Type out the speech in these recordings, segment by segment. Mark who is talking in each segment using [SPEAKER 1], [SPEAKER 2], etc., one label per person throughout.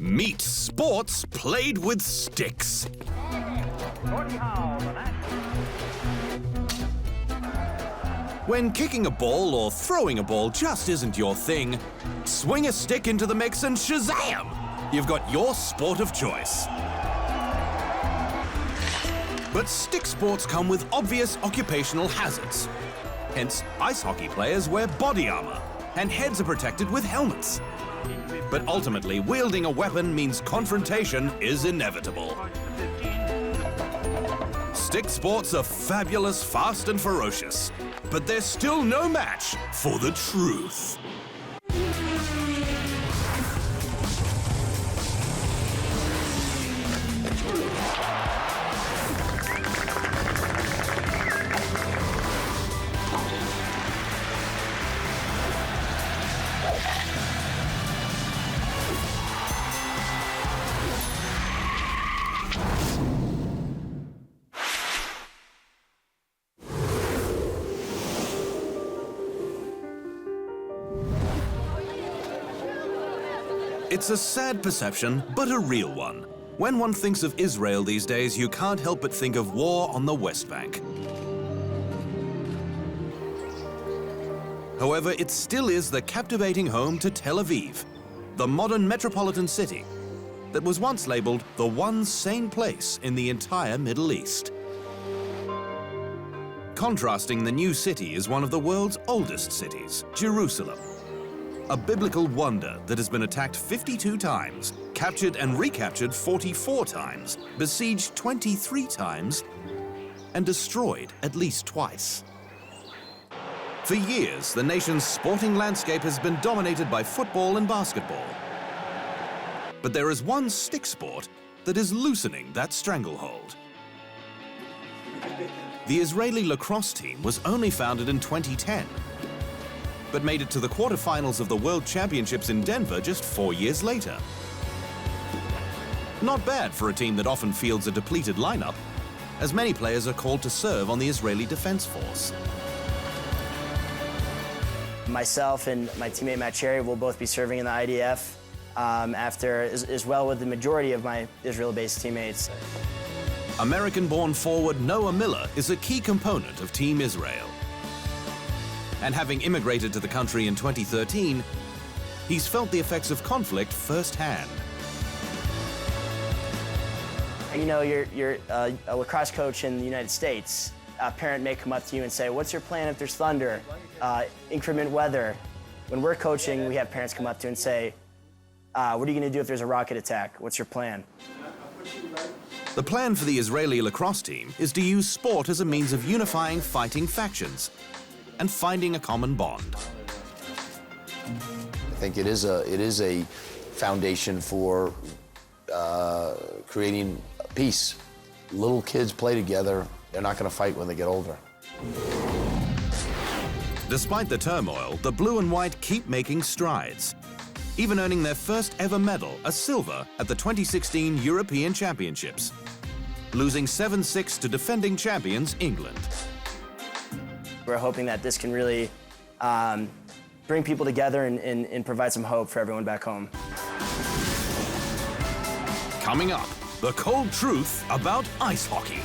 [SPEAKER 1] Meet sports played with sticks.
[SPEAKER 2] Gordie Howe, the net.
[SPEAKER 1] When kicking a ball or throwing a ball just isn't your thing, swing a stick into the mix and shazam! You've got your sport of choice. But stick sports come with obvious occupational hazards. Hence, ice hockey players wear body armor and heads are protected with helmets. But ultimately, wielding a weapon means confrontation is inevitable. Stick sports are fabulous, fast and ferocious, but there's still no match for the truth. It's a sad perception, but a real one. When one thinks of Israel these days, you can't help but think of war on the West Bank. However, it still is the captivating home to Tel Aviv, the modern metropolitan city that was once labeled the one sane place in the entire Middle East. Contrasting the new city is one of the world's oldest cities, Jerusalem. A biblical wonder that has been attacked 52 times, captured and recaptured 44 times, besieged 23 times, and destroyed at least twice. For years, the nation's sporting landscape has been dominated by football and basketball. But there is one stick sport that is loosening that stranglehold. The Israeli lacrosse team was only founded in 2010, but made it to the quarterfinals of the World Championships in Denver just 4 years later. Not bad for a team that often fields a depleted lineup, as many players are called to serve on the Israeli Defense Force.
[SPEAKER 3] Myself and my teammate Matt Cherry will both be serving in the IDF as well with the majority of my Israel-based teammates.
[SPEAKER 1] American-born forward Noah Miller is a key component of Team Israel. And having immigrated to the country in 2013, he's felt the effects of conflict firsthand.
[SPEAKER 3] You know, you're a lacrosse coach in the United States. A parent may come up to you and say, what's your plan if there's thunder, inclement weather? When we're coaching, we have parents come up to you and say, what are you going to do if there's a rocket attack? What's your plan?
[SPEAKER 1] The plan for the Israeli lacrosse team is to use sport as a means of unifying fighting factions and finding a common bond.
[SPEAKER 4] I think it is a foundation for creating peace. Little kids play together. They're not going to fight when they get older.
[SPEAKER 1] Despite the turmoil, the blue and white keep making strides, even earning their first ever medal, a silver, at the 2016 European Championships, losing 7-6 to defending champions England.
[SPEAKER 3] We're hoping that this can really bring people together and provide some hope for everyone back home.
[SPEAKER 1] Coming up, the cold truth about ice hockey.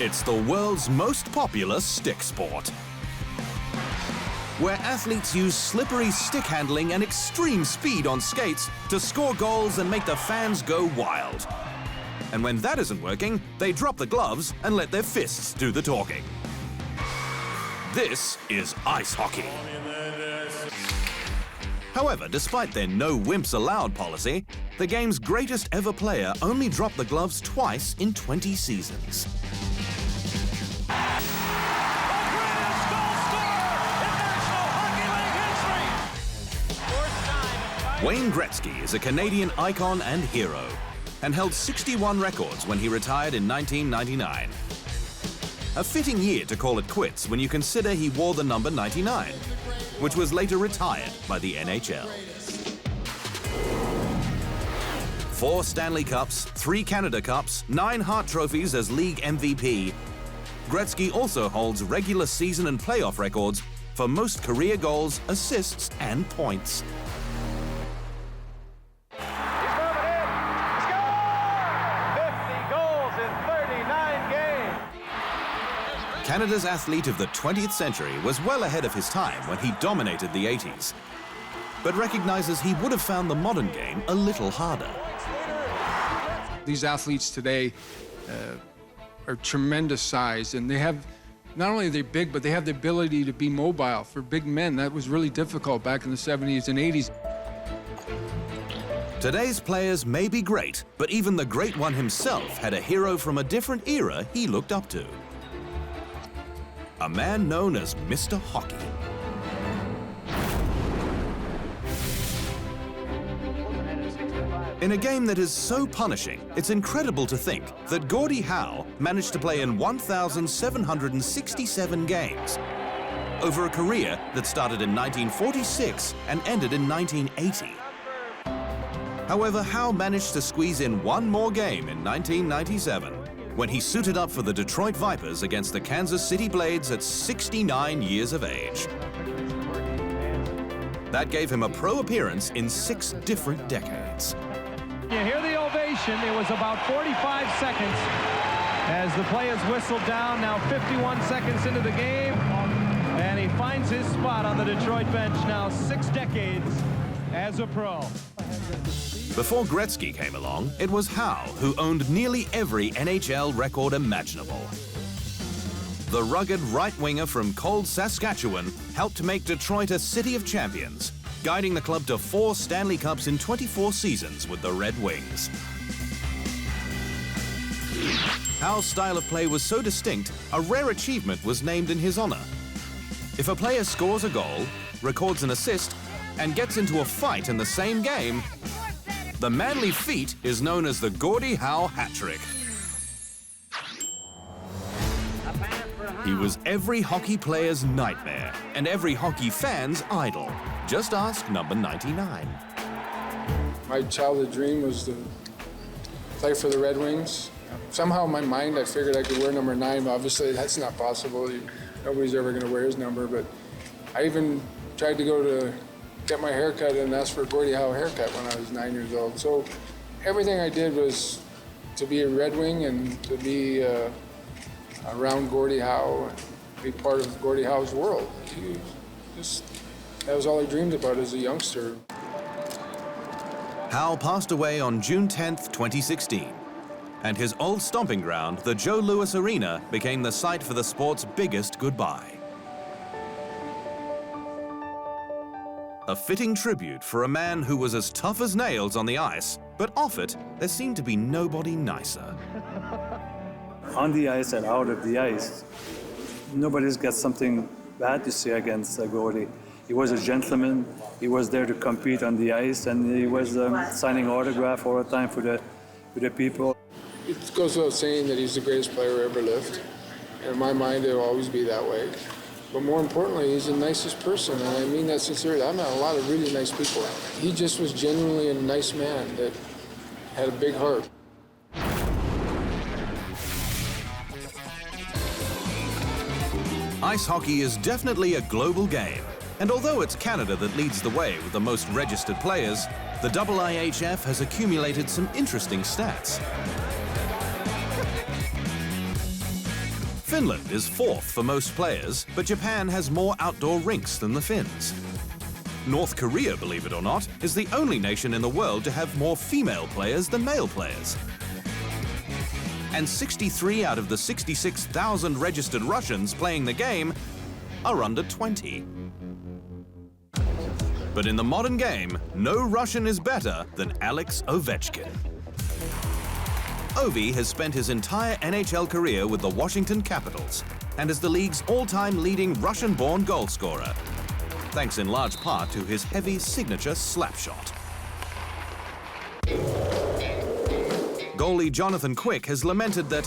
[SPEAKER 1] It's the world's most popular stick sport, where athletes use slippery stick handling and extreme speed on skates to score goals and make the fans go wild. And when that isn't working, they drop the gloves and let their fists do the talking. This is ice hockey. However, despite their no wimps allowed policy, the game's greatest ever player only dropped the gloves twice in 20 seasons. Wayne Gretzky is a Canadian icon and hero, and held 61 records when he retired in 1999. A fitting year to call it quits when you consider he wore the number 99, which was later retired by the NHL. 4 Stanley Cups, 3 Canada Cups, 9 Hart Trophies as league MVP. Gretzky also holds regular season and playoff records for most career goals, assists, and points.
[SPEAKER 2] He's moving in. Score! 50 goals in 39 games.
[SPEAKER 1] Canada's athlete of the 20th century was well ahead of his time when he dominated the 80s, but recognizes he would have found the modern game a little harder.
[SPEAKER 5] These athletes today are tremendous size, and they have, not only are they big, but they have the ability to be mobile. For big men, that was really difficult back in the 70s and 80s.
[SPEAKER 1] Today's players may be great, but even the great one himself had a hero from a different era he looked up to. A man known as Mr. Hockey. In a game that is so punishing, it's incredible to think that Gordie Howe managed to play in 1,767 games over a career that started in 1946 and ended in 1980. However, Howe managed to squeeze in one more game in 1997 when he suited up for the Detroit Vipers against the Kansas City Blades at 69 years of age. That gave him a pro appearance in 6 different decades.
[SPEAKER 2] You hear the ovation. It was about 45 seconds as the play is whistled down. Now 51 seconds into the game, and he finds his spot on the Detroit bench now 6 decades as a pro.
[SPEAKER 1] Before Gretzky came along, it was Howe who owned nearly every NHL record imaginable. The rugged right winger from cold Saskatchewan helped make Detroit a city of champions, guiding the club to 4 Stanley Cups in 24 seasons with the Red Wings. Howe's style of play was so distinct, a rare achievement was named in his honor. If a player scores a goal, records an assist, and gets into a fight in the same game, the manly feat is known as the Gordie Howe hat trick. He was every hockey player's nightmare and every hockey fan's idol. Just ask number 99.
[SPEAKER 5] My childhood dream was to play for the Red Wings. Somehow in my mind I figured I could wear number 9, but obviously that's not possible. Nobody's ever going to wear his number, but I even tried to go to get my haircut and ask for a Gordie Howe haircut when I was 9 years old. So everything I did was to be a Red Wing and to be around Gordie Howe and be part of Gordie Howe's world. That was all I dreamed about as a youngster.
[SPEAKER 1] Howe passed away on June 10th, 2016, and his old stomping ground, the Joe Louis Arena, became the site for the sport's biggest goodbye. A fitting tribute for a man who was as tough as nails on the ice, but off it, there seemed to be nobody nicer.
[SPEAKER 6] On the ice and out of the ice, nobody's got something bad to say against Gordie. He was a gentleman. He was there to compete on the ice, and he was signing autograph all the time for the people.
[SPEAKER 5] It goes without saying that he's the greatest player who ever lived. In my mind, it'll always be that way. But more importantly, he's the nicest person, and I mean that sincerely. I've met a lot of really nice people. He just was genuinely a nice man that had a big heart.
[SPEAKER 1] Ice hockey is definitely a global game, and although it's Canada that leads the way with the most registered players, the IIHF has accumulated some interesting stats. Finland is 4th for most players, but Japan has more outdoor rinks than the Finns. North Korea, believe it or not, is the only nation in the world to have more female players than male players. And 63 out of the 66,000 registered Russians playing the game are under 20. But in the modern game, no Russian is better than Alex Ovechkin. Ovi has spent his entire NHL career with the Washington Capitals and is the league's all-time leading Russian-born goal scorer, thanks in large part to his heavy signature slapshot. Goalie Jonathan Quick has lamented that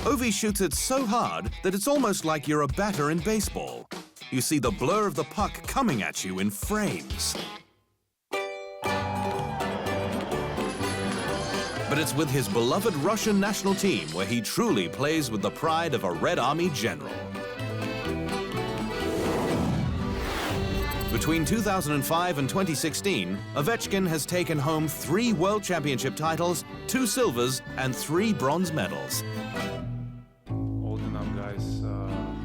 [SPEAKER 1] Ovi shoots it so hard that it's almost like you're a batter in baseball. You see the blur of the puck coming at you in frames. But it's with his beloved Russian national team where he truly plays with the pride of a Red Army general. Between 2005 and 2016, Ovechkin has taken home 3 World Championship titles, 2 silvers, and 3 bronze medals.
[SPEAKER 2] Old enough, guys.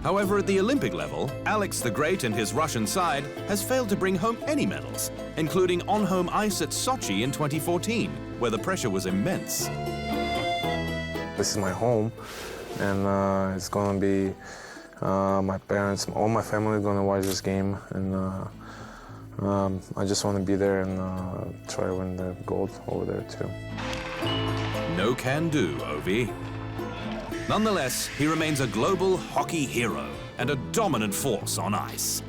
[SPEAKER 1] However, at the Olympic level, Alex the Great and his Russian side has failed to bring home any medals, including on home ice at Sochi in 2014, where the pressure was immense.
[SPEAKER 7] This is my home, and it's going to be my parents, all my family are going to watch this game, and I just want to be there and try to win the gold over there too.
[SPEAKER 1] No can do, Ovi. Nonetheless, he remains a global hockey hero and a dominant force on ice.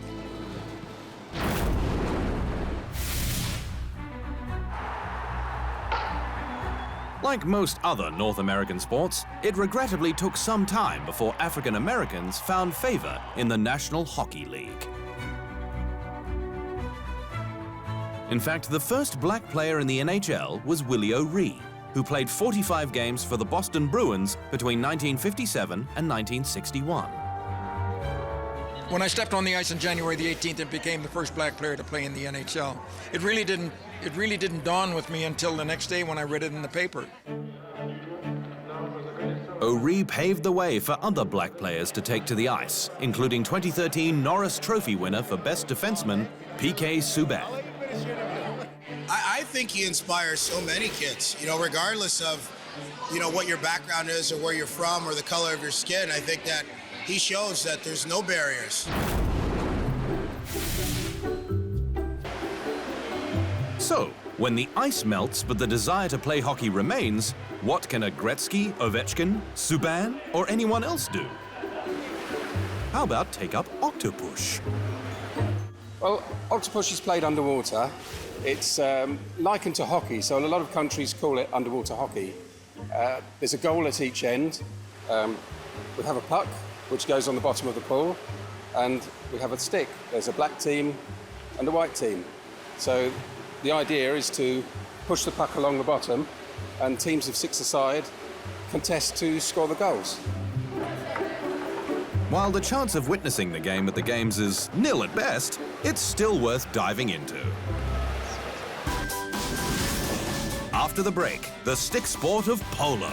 [SPEAKER 1] Like most other North American sports, it regrettably took some time before African Americans found favor in the National Hockey League. In fact, the first black player in the NHL was Willie O'Ree, who played 45 games for the Boston Bruins between 1957 and 1961.
[SPEAKER 8] When I stepped on the ice on January the 18th and became the first black player to play in the NHL, it really didn't dawn with me until the next day when I read it in the paper.
[SPEAKER 1] O'Ree paved the way for other black players to take to the ice, including 2013 Norris Trophy winner for Best Defenseman, P.K. Subban.
[SPEAKER 9] I think he inspires so many kids, you know, regardless of, you know, what your background is or where you're from or the color of your skin. I think that he shows that there's no barriers.
[SPEAKER 1] So, when the ice melts but the desire to play hockey remains, what can a Gretzky, Ovechkin, Subban, or anyone else do? How about take up Octopush?
[SPEAKER 10] Well, Octopush is played underwater. It's likened to hockey, so a lot of countries call it underwater hockey. There's a goal at each end. We have a puck, which goes on the bottom of the pool, and we have a stick. There's a black team and a white team. So the idea is to push the puck along the bottom, and teams of 6 aside contest to score the goals.
[SPEAKER 1] While the chance of witnessing the game at the games is nil at best, it's still worth diving into. After the break, the stick sport of polo.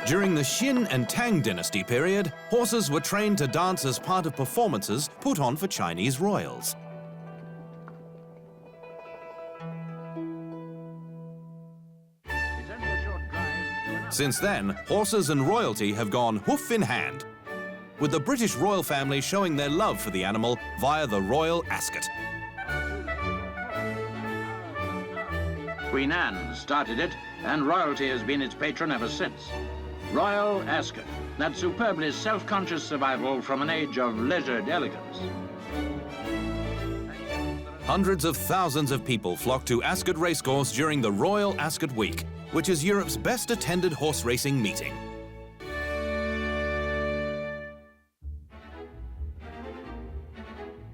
[SPEAKER 1] During the Xin and Tang dynasty period, horses were trained to dance as part of performances put on for Chinese royals. Since then, horses and royalty have gone hoof in hand, with the British royal family showing their love for the animal via the Royal Ascot.
[SPEAKER 11] Queen Anne started it, and royalty has been its patron ever since. Royal Ascot, that superbly self-conscious survival from an age of leisured elegance.
[SPEAKER 1] Hundreds of thousands of people flock to Ascot Racecourse during the Royal Ascot Week, which is Europe's best attended horse racing meeting.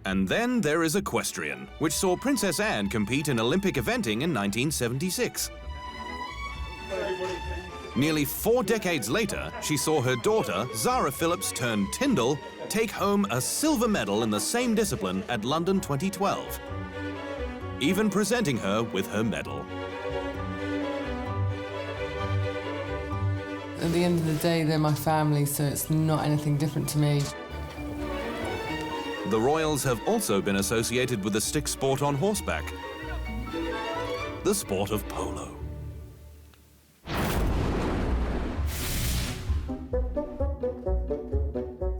[SPEAKER 1] And then there is equestrian, which saw Princess Anne compete in Olympic eventing in 1976. Nearly 4 decades later, she saw her daughter, Zara Phillips turned Tyndall, take home a silver medal in the same discipline at London 2012, even presenting her with her medal.
[SPEAKER 12] At the end of the day, they're my family, so it's not anything different to me.
[SPEAKER 1] The royals have also been associated with the stick sport on horseback, the sport of polo.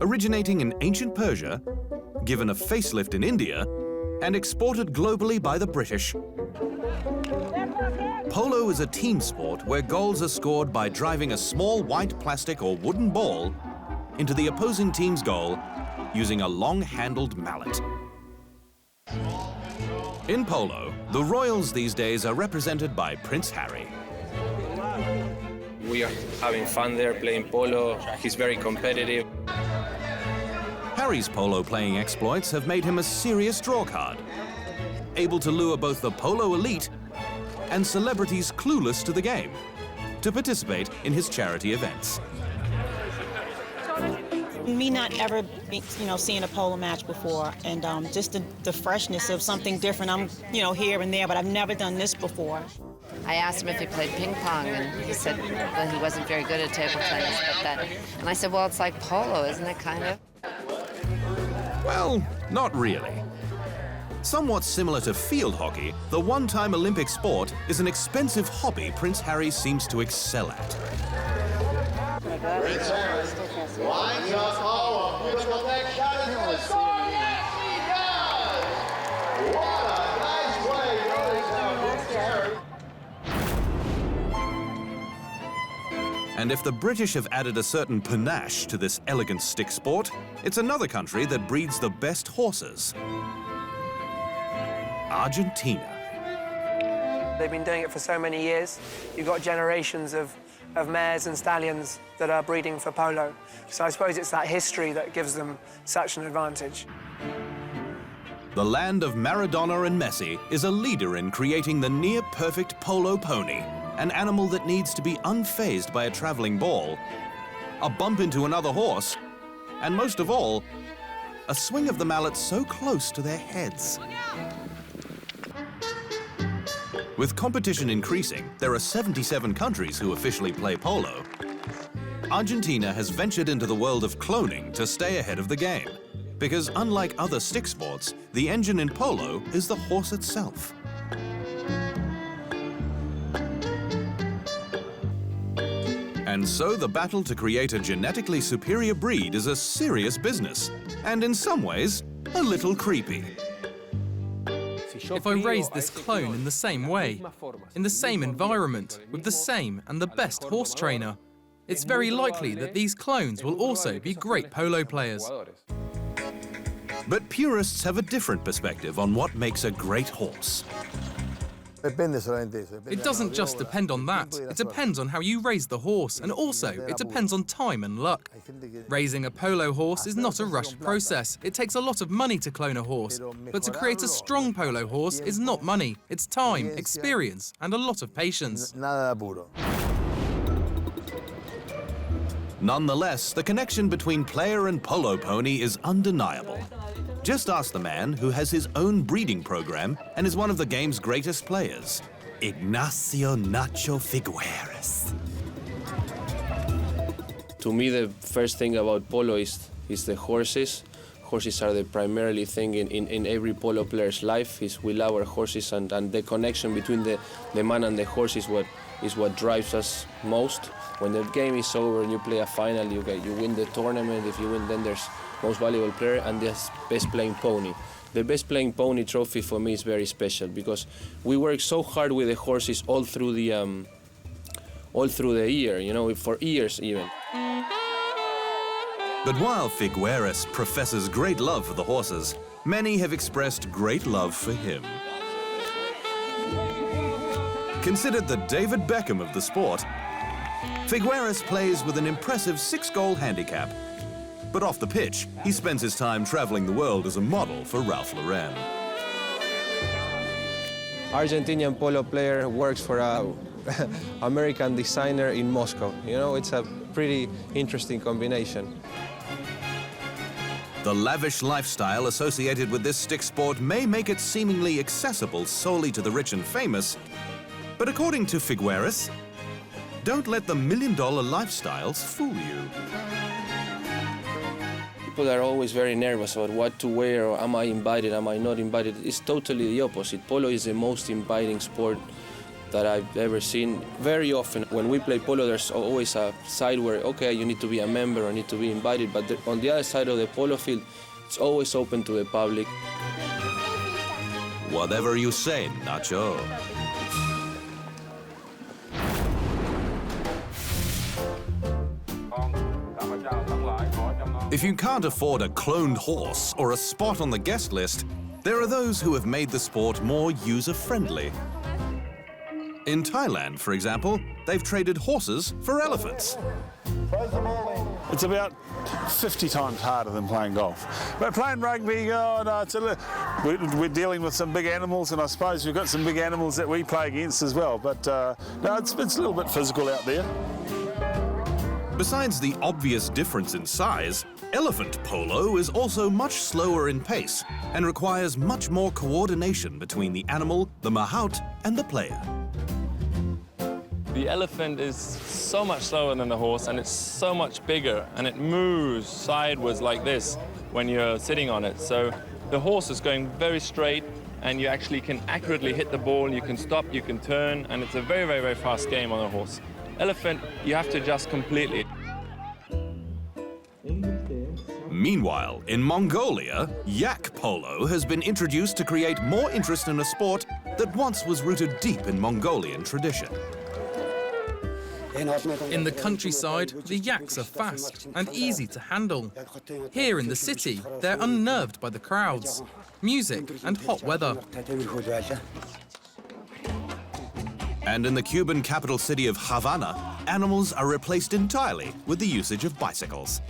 [SPEAKER 1] Originating in ancient Persia, given a facelift in India, and exported globally by the British. Polo is a team sport where goals are scored by driving a small white plastic or wooden ball into the opposing team's goal using a long-handled mallet. In polo, the royals these days are represented by Prince Harry.
[SPEAKER 13] We are having fun there playing polo. He's very competitive.
[SPEAKER 1] Harry's polo playing exploits have made him a serious drawcard, able to lure both the polo elite and celebrities clueless to the game to participate in his charity events.
[SPEAKER 14] Me not ever, seeing a polo match before, and just the freshness of something different. I'm, here and there, but I've never done this before.
[SPEAKER 15] I asked him if he played ping pong, and he said that he wasn't very good at table tennis, and I said, well, it's like polo, isn't it, kind of?
[SPEAKER 1] Well, not really. Somewhat similar to field hockey, the one-time Olympic sport is an expensive hobby Prince Harry seems to excel at.
[SPEAKER 16] Prince Harry lines up Howe, a beautiful neck shot, is going to score, yes, he does! What a nice play, Prince Harry.
[SPEAKER 1] And if the British have added a certain panache to this elegant stick sport, it's another country that breeds the best horses. Argentina.
[SPEAKER 17] They've been doing it for so many years. You've got generations of mares and stallions that are breeding for polo. So I suppose it's that history that gives them such an advantage.
[SPEAKER 1] The land of Maradona and Messi is a leader in creating the near-perfect polo pony, an animal that needs to be unfazed by a traveling ball, a bump into another horse, and most of all, a swing of the mallet so close to their heads. With competition increasing, there are 77 countries who officially play polo. Argentina has ventured into the world of cloning to stay ahead of the game, because unlike other stick sports, the engine in polo is the horse itself. And so the battle to create a genetically superior breed is a serious business, and in some ways, a little creepy.
[SPEAKER 18] If I raise this clone in the same way, in the same environment, with the same and the best horse trainer, it's very likely that these clones will also be great polo players.
[SPEAKER 1] But purists have a different perspective on what makes a great horse.
[SPEAKER 18] It doesn't just depend on that. It depends on how you raise the horse, and also it depends on time and luck. Raising a polo horse is not a rushed process. It takes a lot of money to clone a horse. But to create a strong polo horse is not money. It's time, experience, and a lot of patience.
[SPEAKER 1] Nonetheless, the connection between player and polo pony is undeniable. Just ask the man who has his own breeding program and is one of the game's greatest players, Ignacio Nacho Figueres.
[SPEAKER 13] To me, the first thing about polo is the horses. Horses are the primarily thing in every polo player's life. We love our horses, and the connection between the man and the horse is what drives us most. When the game is over and you play a final, you win the tournament. If you win, then there's most valuable player and the best playing pony. The best playing pony trophy for me is very special because we work so hard with the horses all through the year, for years even.
[SPEAKER 1] But while Figueres professes great love for the horses, many have expressed great love for him. Considered the David Beckham of the sport, Figueres plays with an impressive 6-goal handicap. But off the pitch, he spends his time traveling the world as a model for Ralph Lauren.
[SPEAKER 13] Argentinian polo player works for an American designer in Moscow. It's a pretty interesting combination.
[SPEAKER 1] The lavish lifestyle associated with this stick sport may make it seemingly accessible solely to the rich and famous, but according to Figueres, don't let the million-dollar lifestyles fool you.
[SPEAKER 13] People are always very nervous about what to wear, or am I invited, am I not invited? It's totally the opposite. Polo is the most inviting sport that I've ever seen. Very often when we play polo, there's always a side where, okay, you need to be a member or need to be invited, but on the other side of the polo field, it's always open to the public.
[SPEAKER 1] Whatever you say, Nacho. If you can't afford a cloned horse or a spot on the guest list, there are those who have made the sport more user-friendly. In Thailand, for example, they've traded horses for elephants.
[SPEAKER 19] It's about 50 times harder than playing golf. But playing rugby, oh no, we're dealing with some big animals, and I suppose we've got some big animals that we play against as well. But no, it's a little bit physical out there.
[SPEAKER 1] Besides the obvious difference in size, elephant polo is also much slower in pace and requires much more coordination between the animal, the mahout, and the player.
[SPEAKER 20] The elephant is so much slower than the horse, and it's so much bigger, and it moves sideways like this when you're sitting on it. So the horse is going very straight, and you actually can accurately hit the ball, you can stop, you can turn, and it's a very, very, very fast game on a horse. Elephant, you have to adjust completely.
[SPEAKER 1] Meanwhile, in Mongolia, Yak Polo has been introduced to create more interest in a sport that once was rooted deep in Mongolian tradition.
[SPEAKER 18] In the countryside, the yaks are fast and easy to handle. Here in the city, they're unnerved by the crowds, music and hot weather.
[SPEAKER 1] And in the Cuban capital city of Havana, animals are replaced entirely with the usage of bicycles.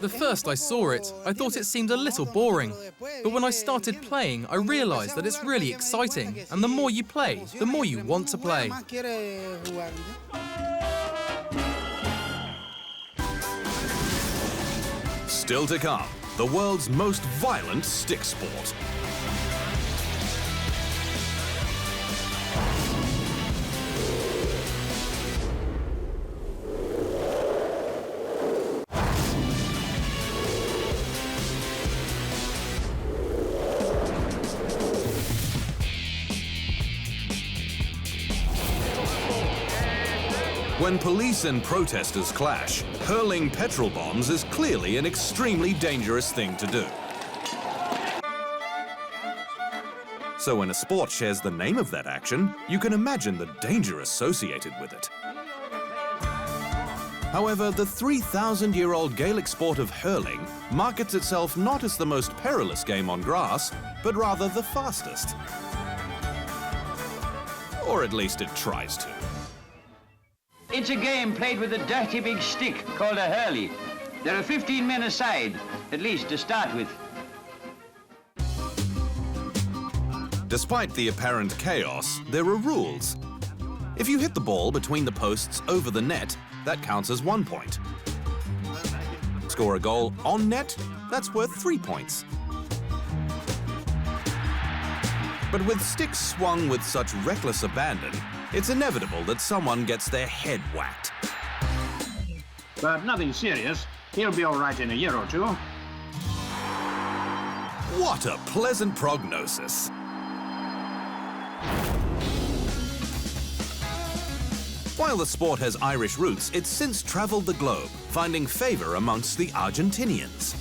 [SPEAKER 18] The first I saw it, I thought it seemed a little boring. But when I started playing, I realized that it's really exciting, and the more you play, the more you want to play.
[SPEAKER 1] Still to come, the world's most violent stick sport. When police and protesters clash, hurling petrol bombs is clearly an extremely dangerous thing to do. So when a sport shares the name of that action, you can imagine the danger associated with it. However, the 3,000-year-old Gaelic sport of hurling markets itself not as the most perilous game on grass, but rather the fastest. Or at least it tries to.
[SPEAKER 11] It's a game played with a dirty big stick called a hurley. There are 15 men aside, at least to start with.
[SPEAKER 1] Despite the apparent chaos, there are rules. If you hit the ball between the posts over the net, that counts as 1 point. Score a goal on net, that's worth 3 points. But with sticks swung with such reckless abandon, it's inevitable that someone gets their head whacked.
[SPEAKER 11] But nothing serious. He'll be all right in a year or two.
[SPEAKER 1] What a pleasant prognosis. While the sport has Irish roots, it's since traveled the globe, finding favor amongst the Argentinians.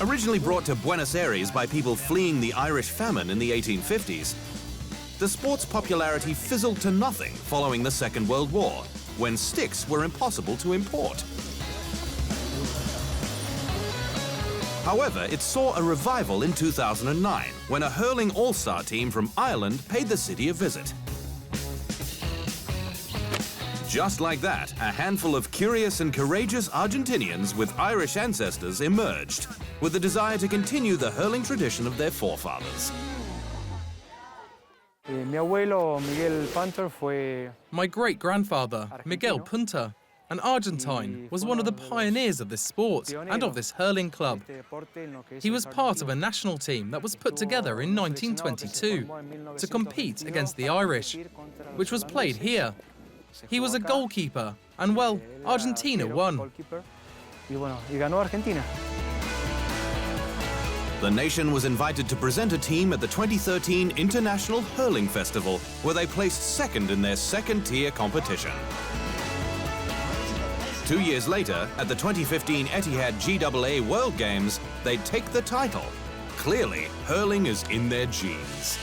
[SPEAKER 1] Originally brought to Buenos Aires by people fleeing the Irish famine in the 1850s, the sport's popularity fizzled to nothing following the Second World War, when sticks were impossible to import. However, it saw a revival in 2009, when a hurling all-star team from Ireland paid the city a visit. Just like that, a handful of curious and courageous Argentinians with Irish ancestors emerged, with the desire to continue the hurling tradition of their forefathers.
[SPEAKER 18] My great-grandfather, Miguel Punta, an Argentine, was one of the pioneers of this sport and of this hurling club. He was part of a national team that was put together in 1922 to compete against the Irish, which was played here. He was a goalkeeper, and well, Argentina won.
[SPEAKER 1] The nation was invited to present a team at the 2013 International Hurling Festival, where they placed second in their second-tier competition. 2 years later, at the 2015 Etihad GAA World Games, they'd take the title. Clearly, hurling is in their genes.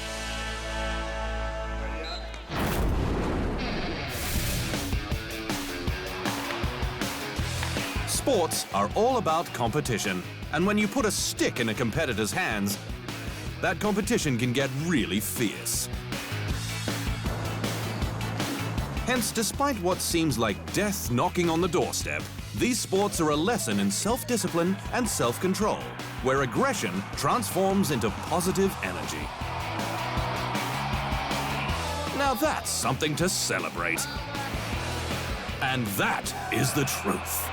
[SPEAKER 1] Sports are all about competition, and when you put a stick in a competitor's hands, that competition can get really fierce. Hence, despite what seems like death knocking on the doorstep, these sports are a lesson in self-discipline and self-control, where aggression transforms into positive energy. Now that's something to celebrate. And that is the truth.